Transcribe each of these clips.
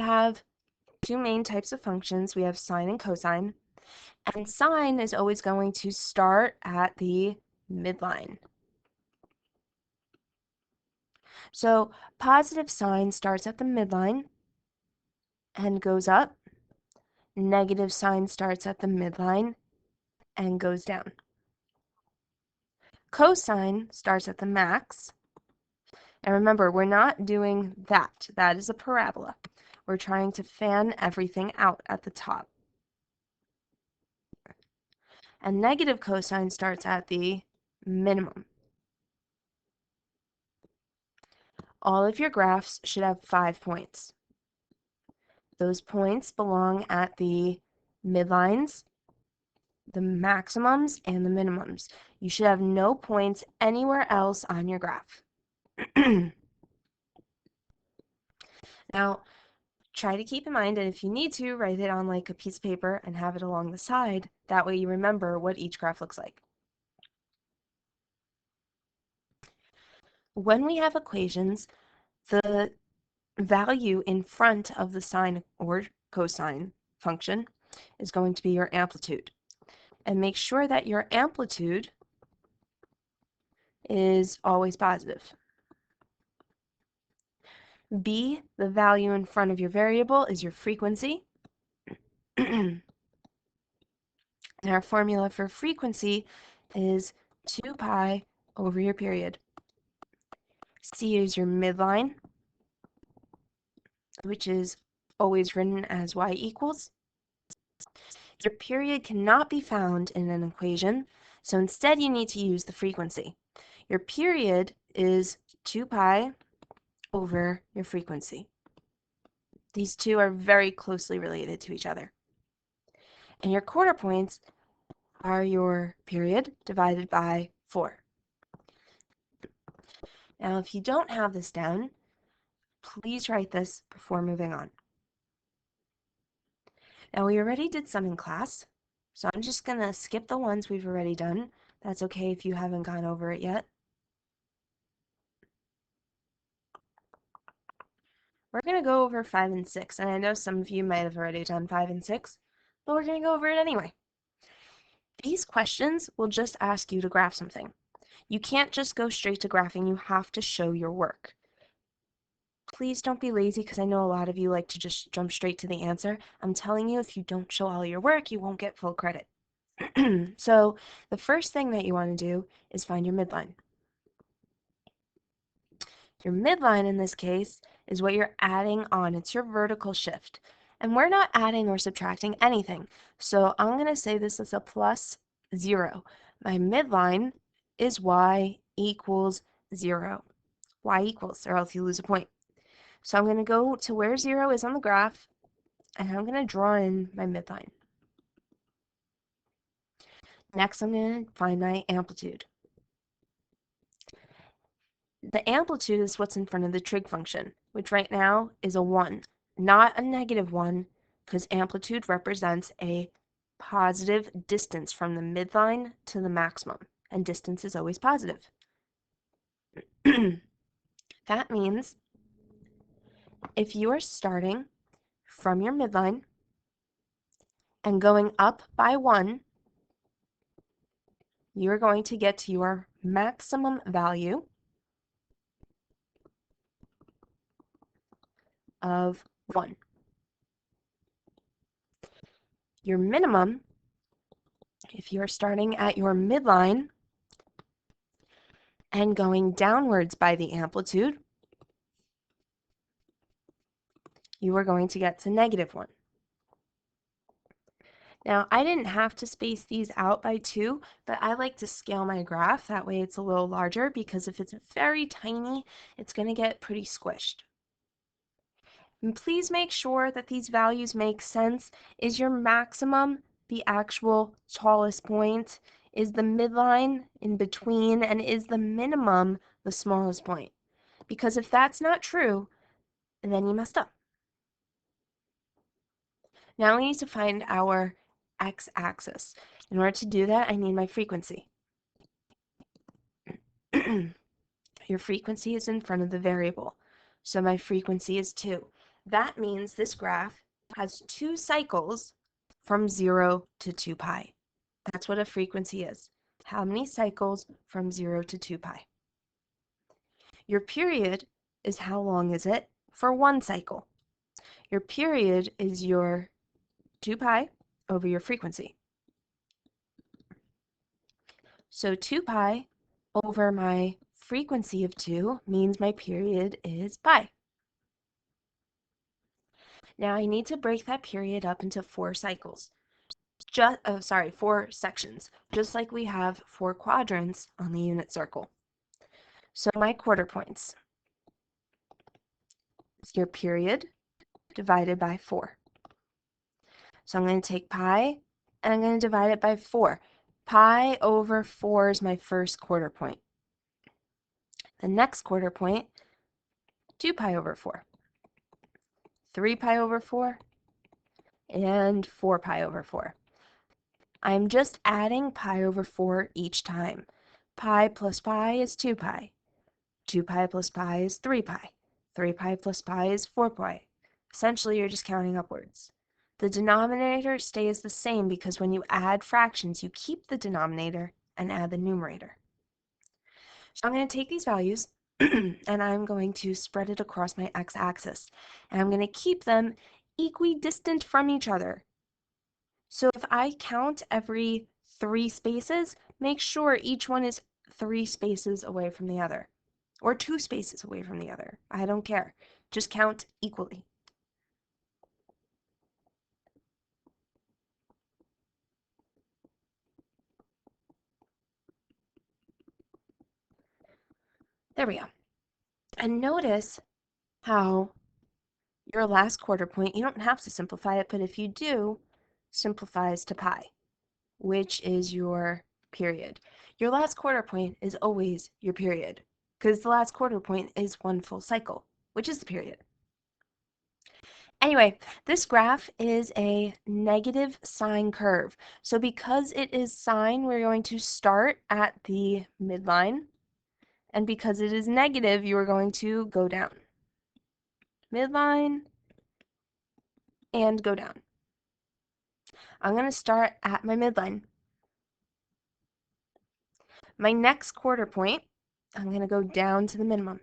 have two main types of functions. We have sine and cosine, and sine is always going to start at the midline. So positive sine starts at the midline and goes up. Negative sine starts at the midline and goes down. Cosine starts at the max. And remember, we're not doing that. That is a parabola. We're trying to fan everything out at the top. And negative cosine starts at the minimum. All of your graphs should have 5 points. Those points belong at the midlines, the maximums, and the minimums. You should have no points anywhere else on your graph. Now, try to keep in mind, and if you need to, write it on like a piece of paper and have it along the side. That way you remember what each graph looks like. When we have equations, the value in front of the sine or cosine function is going to be your amplitude. And make sure that your amplitude is always positive. B, the value in front of your variable, is your frequency. And our formula for frequency is 2 pi over your period. C is your midline, which is always written as y equals. Your period cannot be found in an equation, so instead you need to use the frequency. Your period is 2 pi over your frequency. These two are very closely related to each other. And your quarter points are your period divided by 4. Now, if you don't have this down, please write this before moving on. Now, we already did some in class, so I'm just going to skip the ones we've already done. That's okay if you haven't gone over it yet. We're going to go over 5 and 6, and I know some of you might have already done 5 and 6, but we're going to go over it anyway. These questions will just ask you to graph something. You can't just go straight to graphing, you have to show your work. Please don't be lazy because I know a lot of you like to just jump straight to the answer. I'm telling you, if you don't show all your work, you won't get full credit. So the first thing that you want to do is find your midline. Your midline in this case is what you're adding on. It's your vertical shift. And we're not adding or subtracting anything. So I'm going to say this is a plus 0. My midline is y equals 0. Y equals, or else you lose a point. So I'm going to go to where 0 is on the graph, and I'm going to draw in my midline. Next, I'm going to find my amplitude. The amplitude is what's in front of the trig function, which right now is a 1, not a negative 1, because amplitude represents a positive distance from the midline to the maximum, and distance is always positive. That means if you are starting from your midline and going up by 1, you are going to get to your maximum value of 1. Your minimum, if you are starting at your midline and going downwards by the amplitude, you are going to get to negative 1. Now, I didn't have to space these out by 2, but I like to scale my graph. That way it's a little larger, because if it's very tiny, it's going to get pretty squished. And please make sure that these values make sense. Is your maximum the actual tallest point? Is the midline in between? And is the minimum the smallest point? Because if that's not true, then you messed up. Now we need to find our x-axis. In order to do that, I need my frequency. Your frequency is in front of the variable. So my frequency is 2. That means this graph has 2 cycles from 0 to 2 pi. That's what a frequency is. How many cycles from 0 to 2 pi? Your period is how long is it for one cycle. Your period is your 2 pi over your frequency. So 2 pi over my frequency of 2 means my period is pi. Now I need to break that period up into 4 cycles. 4 sections, just like we have 4 quadrants on the unit circle. So my quarter points is your period divided by 4. So I'm going to take pi and I'm going to divide it by 4. Pi over 4 is my first quarter point. The next quarter point, 2 pi over 4. 3 pi over 4, and 4 pi over 4. I'm just adding pi over 4 each time. Pi plus pi is 2 pi. 2 pi plus pi is 3 pi. 3 pi plus pi is 4 pi. Essentially, you're just counting upwards. The denominator stays the same because when you add fractions, you keep the denominator and add the numerator. So I'm going to take these values and I'm going to spread it across my x-axis. And I'm going to keep them equidistant from each other. So if I count every 3 spaces, make sure each one is 3 spaces away from the other. Or 2 spaces away from the other. I don't care. Just count equally. There we go. And notice how your last quarter point, you don't have to simplify it, but if you do, simplifies to pi, which is your period. Your last quarter point is always your period, because the last quarter point is one full cycle, which is the period. Anyway, this graph is a negative sine curve. So because it is sine, we're going to start at the midline. And because it is negative, you are going to go down. Midline and go down. I'm going to start at my midline. My next quarter point, I'm going to go down to the minimum.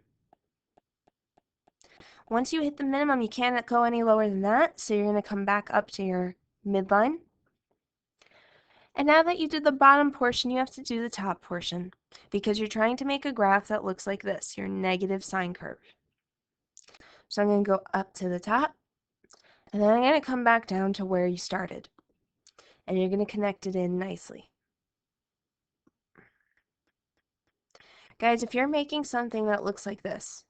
Once you hit the minimum, you can't go any lower than that, so you're going to come back up to your midline. And now that you did the bottom portion, you have to do the top portion because you're trying to make a graph that looks like this, your negative sine curve. So I'm going to go up to the top, and then I'm going to come back down to where you started. And you're going to connect it in nicely. Guys, if you're making something that looks like this,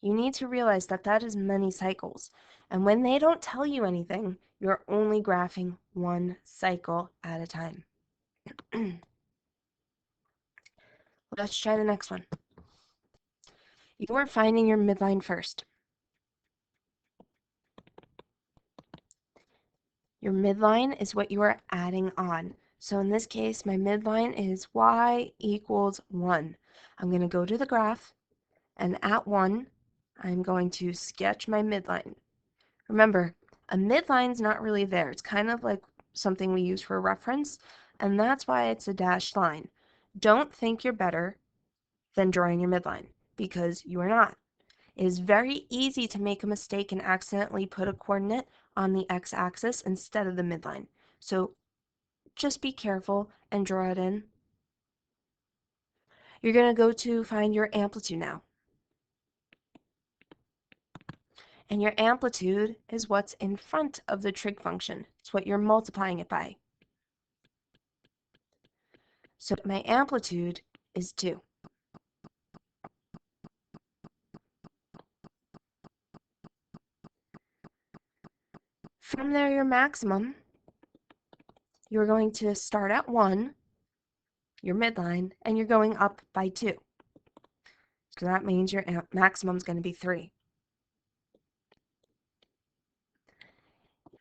you need to realize that that is many cycles. And when they don't tell you anything, you're only graphing one cycle at a time. Let's try the next one. You are finding your midline first. Your midline is what you are adding on. So in this case, my midline is y equals 1. I'm going to go to the graph, and at 1, I'm going to sketch my midline. Remember, a midline's not really there. It's kind of like something we use for reference, and that's why it's a dashed line. Don't think you're better than drawing your midline, because you are not. It is very easy to make a mistake and accidentally put a coordinate on the x-axis instead of the midline. So just be careful and draw it in. You're going to go to find your amplitude now. And your amplitude is what's in front of the trig function. It's what you're multiplying it by. So my amplitude is 2. From there, your maximum, you're going to start at 1, your midline, and you're going up by 2. So that means your maximum is going to be 3.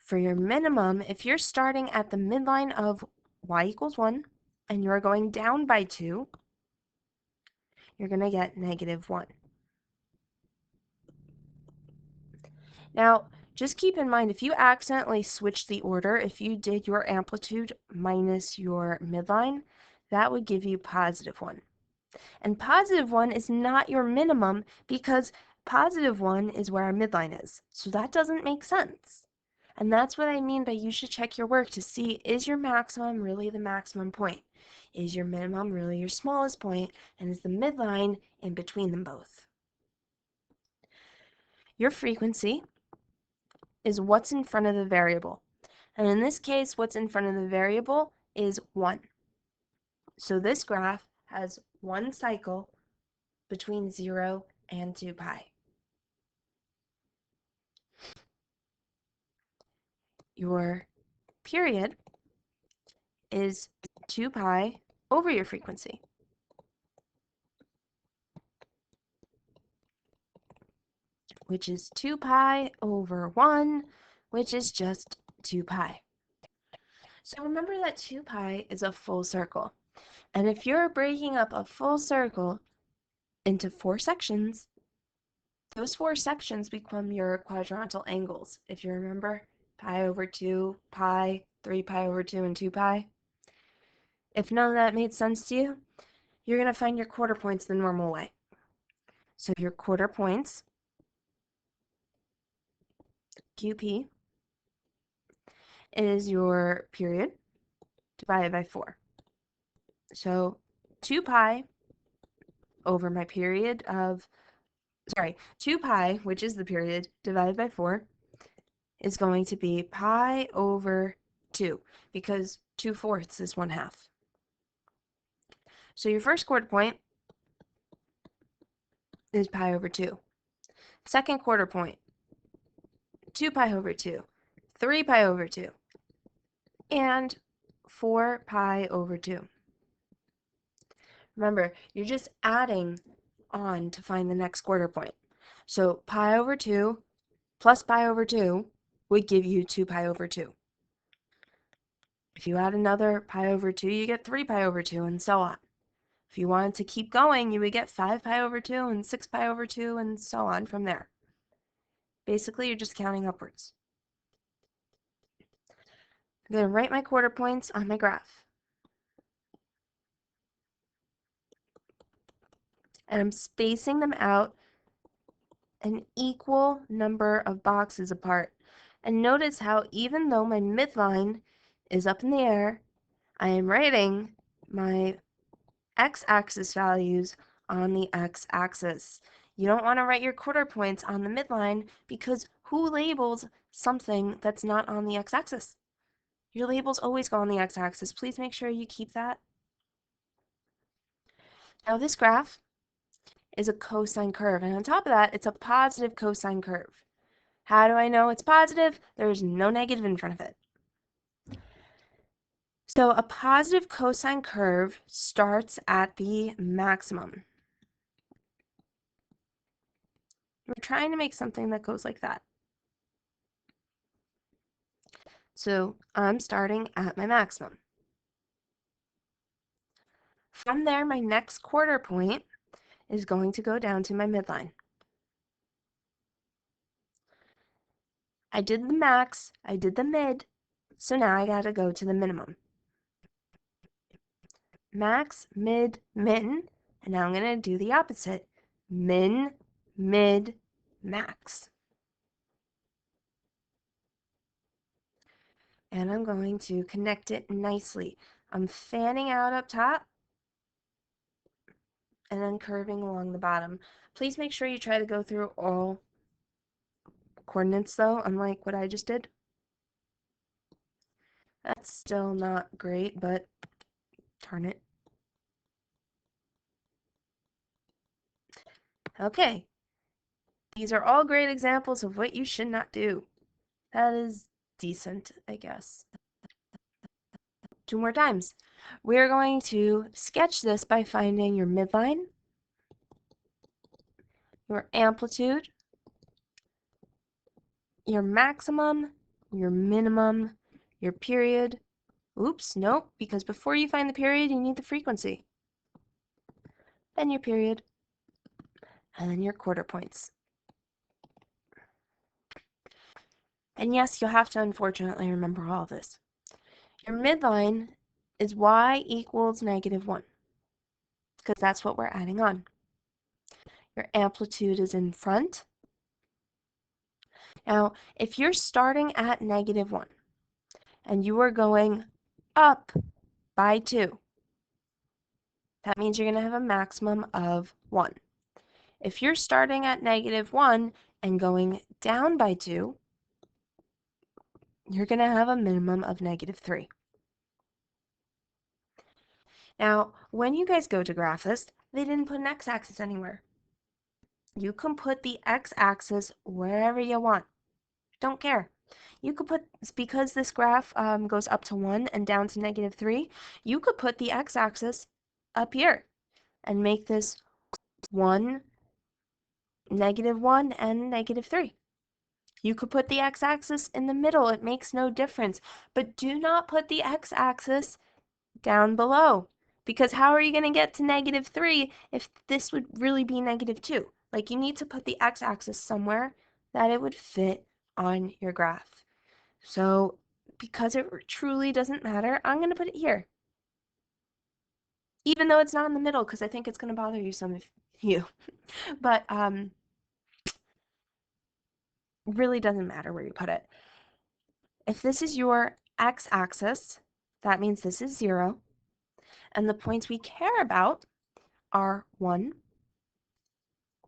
For your minimum, if you're starting at the midline of y equals 1 and you're going down by 2, you're going to get negative 1. Now, just keep in mind, if you accidentally switch the order, if you did your amplitude minus your midline, that would give you +1. And +1 is not your minimum because +1 is where our midline is. So that doesn't make sense. And that's what I mean by you should check your work to see, is your maximum really the maximum point? Is your minimum really your smallest point? And is the midline in between them both? Your frequency is what's in front of the variable. And in this case, what's in front of the variable is 1. So this graph has one cycle between 0 and 2 pi. Your period is 2 pi over your frequency, which is 2 pi over 1, which is just 2 pi. So remember that 2 pi is a full circle. And if you're breaking up a full circle into 4 sections, those 4 sections become your quadrantal angles. If you remember, pi over 2, pi, 3 pi over 2, and 2 pi. If none of that made sense to you, you're going to find your quarter points the normal way. So your quarter points, QP, is your period divided by 4. So 2 pi over my period of, 2 pi, which is the period, divided by 4, is going to be pi over 2, because 2/4 is 1/2. So your first quarter point is pi over 2. Second quarter point, 2 pi over 2, 3 pi over 2, and 4 pi over 2. Remember, you're just adding on to find the next quarter point. So pi over 2 plus pi over 2 would give you 2 pi over 2. If you add another pi over 2, you get 3 pi over 2, and so on. If you wanted to keep going, you would get 5 pi over 2 and 6 pi over 2, and so on from there. Basically, you're just counting upwards. I'm going to write my quarter points on my graph. And I'm spacing them out an equal number of boxes apart. And notice how even though my midline is up in the air, I am writing my x-axis values on the x-axis. You don't want to write your quarter points on the midline because who labels something that's not on the x-axis? Your labels always go on the x-axis. Please make sure you keep that. Now this graph is a cosine curve, and on top of that, it's a positive cosine curve. How do I know it's positive? There's no negative in front of it. So a positive cosine curve starts at the maximum. We're trying to make something that goes like that. So I'm starting at my maximum. From there, my next quarter point is going to go down to my midline. I did the max, I did the mid, so now I gotta go to the minimum. Max, mid, min, and now I'm gonna do the opposite. Min, mid, max. And I'm going to connect it nicely. I'm fanning out up top and then curving along the bottom. Please make sure you try to go through all coordinates though, unlike what I just did. That's still not great, but darn it. Okay. These are all great examples of what you should not do. That is decent, I guess. 2 more times. We're going to sketch this by finding your midline, your amplitude, your maximum, your minimum, your period. Oops, nope, because before you find the period, you need the frequency. Then your period, and then your quarter points. And yes, you'll have to unfortunately remember all this. Your midline is y equals -1, because that's what we're adding on. Your amplitude is in front. Now, if you're starting at -1 and you are going up by 2, that means you're going to have a maximum of 1. If you're starting at -1 and going down by 2, you're going to have a minimum of -3. Now, when you guys go to graph this, they didn't put an x-axis anywhere. You can put the x-axis wherever you want. Don't care. You could put, because this graph goes up to 1 and down to -3, you could put the x-axis up here and make this 1, -1, and -3. You could put the x-axis in the middle. It makes no difference. But do not put the x-axis down below. Because how are you going to get to -3 if this would really be -2? Like, you need to put the x-axis somewhere that it would fit on your graph. So because it truly doesn't matter, I'm going to put it here. Even though it's not in the middle, because I think it's going to bother you, some of you. But really doesn't matter where you put it. If this is your x-axis, that means this is 0. And the points we care about are 1,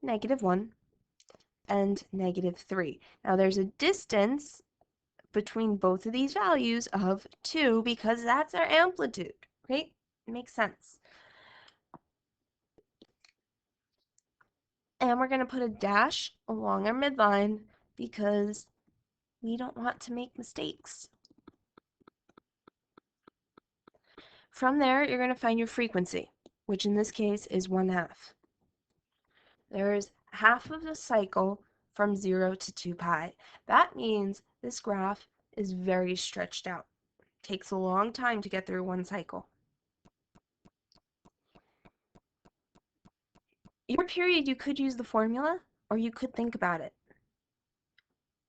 -1, and -3. Now there's a distance between both of these values of 2 because that's our amplitude, right? Makes sense. And we're going to put a dash along our midline because we don't want to make mistakes. From there, you're going to find your frequency, which in this case is 1/2. There's half of the cycle from 0 to 2 pi. That means this graph is very stretched out. It takes a long time to get through one cycle. Your period, you could use the formula, or you could think about it.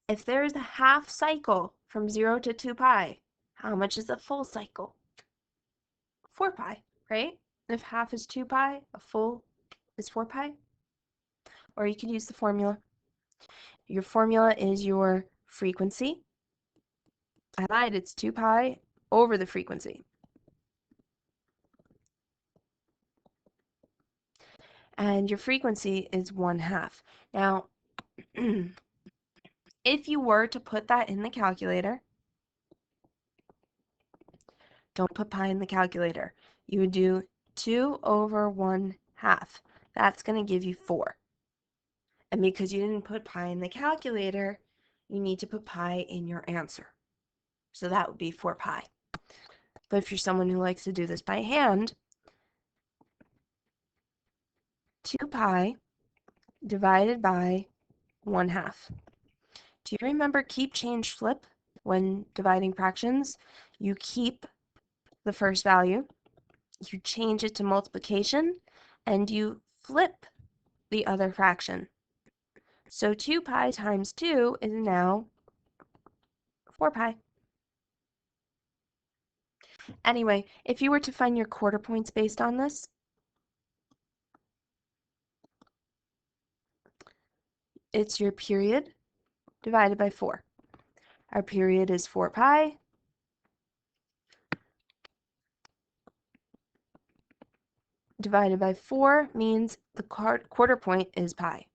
If there is a half cycle from 0 to 2 pi, how much is a full cycle? 4 pi, right? If half is 2 pi, a full is 4 pi. Or you could use the formula. Your formula is your frequency. I lied, it's 2 pi over the frequency. And your frequency is 1/2. Now, if you were to put that in the calculator, don't put pi in the calculator. You would do 2 over 1/2. That's going to give you 4. And because you didn't put pi in the calculator, you need to put pi in your answer. So that would be 4 pi. But if you're someone who likes to do this by hand, 2 pi divided by 1/2. Do you remember keep, change, flip when dividing fractions? You keep the first value, you change it to multiplication, and you flip the other fraction. So 2 pi times 2 is now 4 pi. Anyway, if you were to find your quarter points based on this, it's your period divided by 4. Our period is 4 pi. Divided by 4 means the quarter point is pi.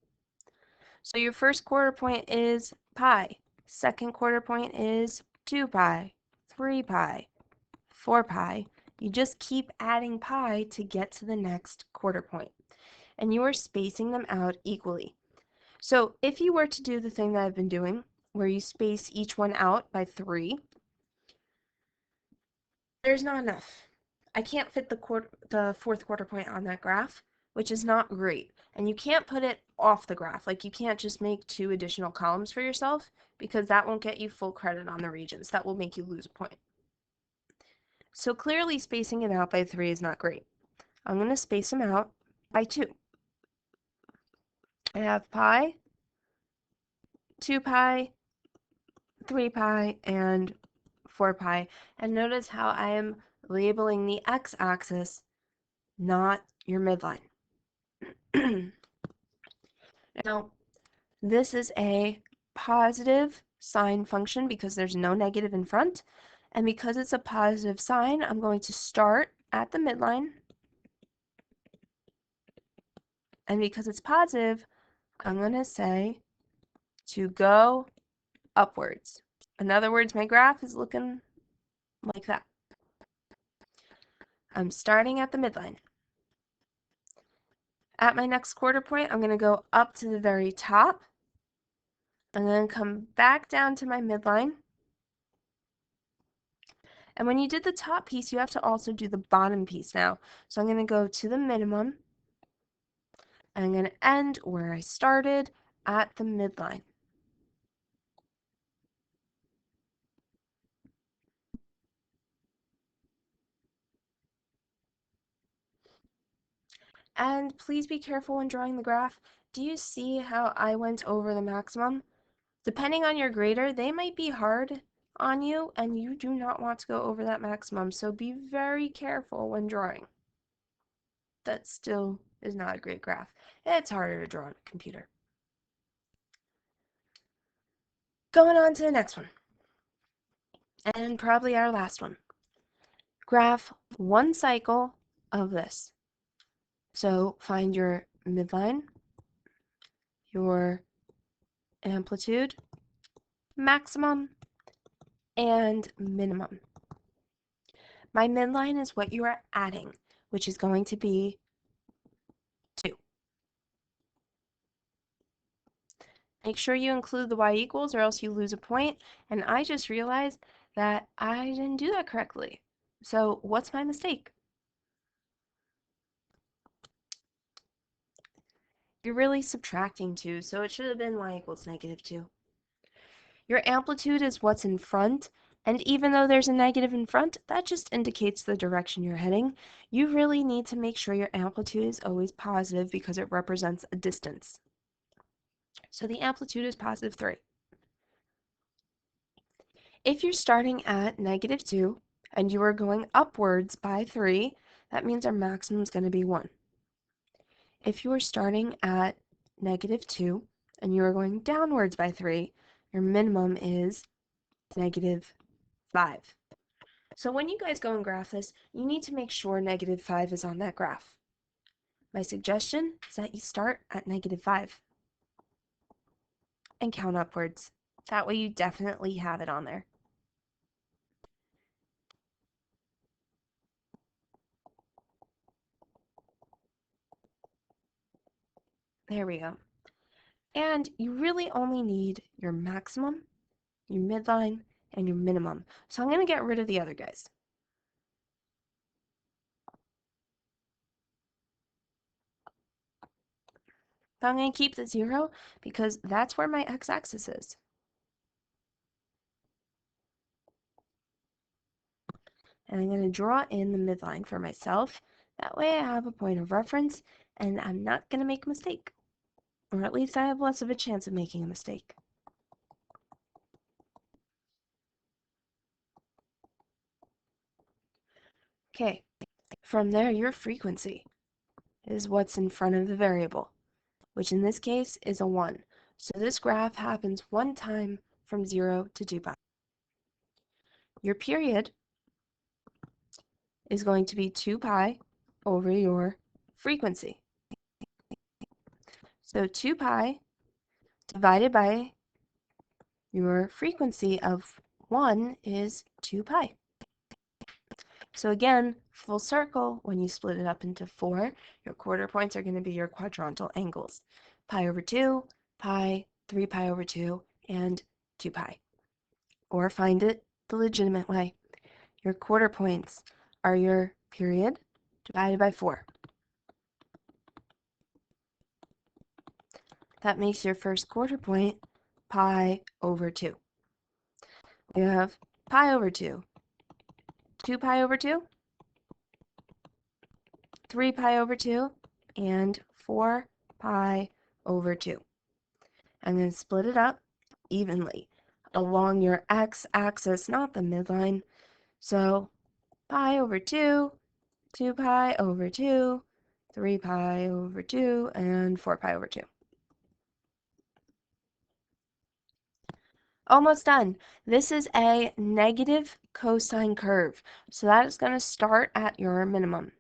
So your first quarter point is pi. Second quarter point is 2 pi, 3 pi, 4 pi. You just keep adding pi to get to the next quarter point. And you are spacing them out equally. So if you were to do the thing that I've been doing, where you space each one out by 3, there's not enough. I can't fit the fourth quarter point on that graph, which is not great. And you can't put it off the graph. Like, you can't just make 2 additional columns for yourself, because that won't get you full credit on the regions. That will make you lose a point. So clearly spacing it out by 3 is not great. I'm going to space them out by 2. I have pi, 2 pi, 3 pi, and 4 pi. And notice how I am labeling the x-axis, not your midline. Now, this is a positive sine function because there's no negative in front. And because it's a positive sign, I'm going to start at the midline. And because it's positive, I'm going to say to go upwards. In other words, my graph is looking like that. I'm starting at the midline. At my next quarter point, I'm going to go up to the very top and then come back down to my midline. And when you did the top piece, you have to also do the bottom piece now. So I'm going to go to the minimum, and I'm going to end where I started at the midline. And please be careful when drawing the graph. Do you see how I went over the maximum? Depending on your grader, they might be hard on you, and you do not want to go over that maximum, so be very careful when drawing. That still is not a great graph. It's harder to draw on a computer. Going on to the next one, and probably our last one. Graph one cycle of this. So find your midline, your amplitude, maximum, and minimum. My midline is what you are adding, which is going to be 2. Make sure you include the y equals or else you lose a point. And I just realized that I didn't do that correctly. So what's my mistake? You're really subtracting 2, so it should have been y equals -2. Your amplitude is what's in front, and even though there's a negative in front, that just indicates the direction you're heading. You really need to make sure your amplitude is always positive because it represents a distance. So the amplitude is +3. If you're starting at -2 and you are going upwards by 3, that means our maximum is going to be 1. If you are starting at -2 and you are going downwards by 3, your minimum is -5. So when you guys go and graph this, you need to make sure -5 is on that graph. My suggestion is that you start at -5 and count upwards. That way you definitely have it on there. There we go. And you really only need your maximum, your midline, and your minimum. So I'm going to get rid of the other guys. But I'm going to keep the 0 because that's where my x-axis is. And I'm going to draw in the midline for myself. That way I have a point of reference and I'm not going to make a mistake. Or at least I have less of a chance of making a mistake. Okay, from there your frequency is what's in front of the variable, which in this case is a 1. So this graph happens one time from 0 to 2 pi. Your period is going to be 2 pi over your frequency. So 2 pi divided by your frequency of 1 is 2 pi. So again, full circle, when you split it up into 4, your quarter points are going to be your quadrantal angles. Pi over 2, pi, 3 pi over 2, and 2 pi. Or find it the legitimate way. Your quarter points are your period divided by 4. That makes your first quarter point pi over 2. You have pi over 2, 2 pi over 2, 3 pi over 2, and 4 pi over 2. I'm going to split it up evenly. along your x-axis, not the midline. So pi over 2, 2 pi over 2, 3 pi over 2, and 4 pi over 2. Almost done. This is a negative cosine curve. So that is going to start at your minimum.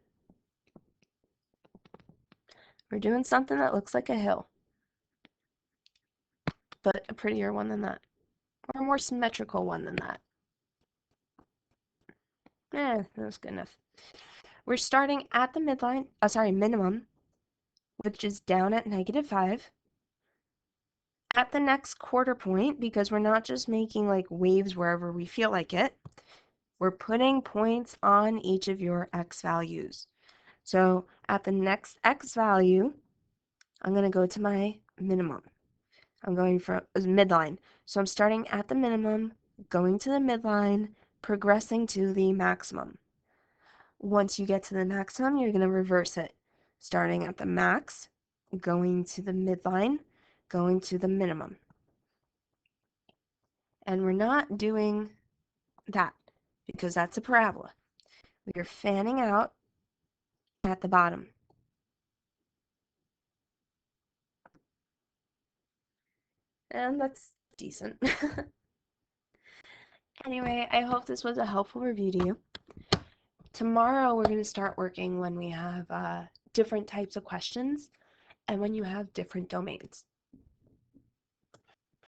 We're doing something that looks like a hill, but a prettier one than that, or a more symmetrical one than that. That's good enough. We're starting at the minimum, which is down at -5. At the next quarter point, because we're not just making like waves wherever we feel like it, we're putting points on each of your x values. So at the next x value, I'm going to go to my minimum. I'm going from midline. So I'm starting at the minimum, going to the midline, progressing to the maximum. Once you get to the maximum, you're going to reverse it. Starting at the max, going to the midline, going to the minimum. And we're not doing that because that's a parabola. We are fanning out at the bottom. And that's decent. Anyway, I hope this was a helpful review to you. Tomorrow we're going to start working when we have different types of questions and when you have different domains.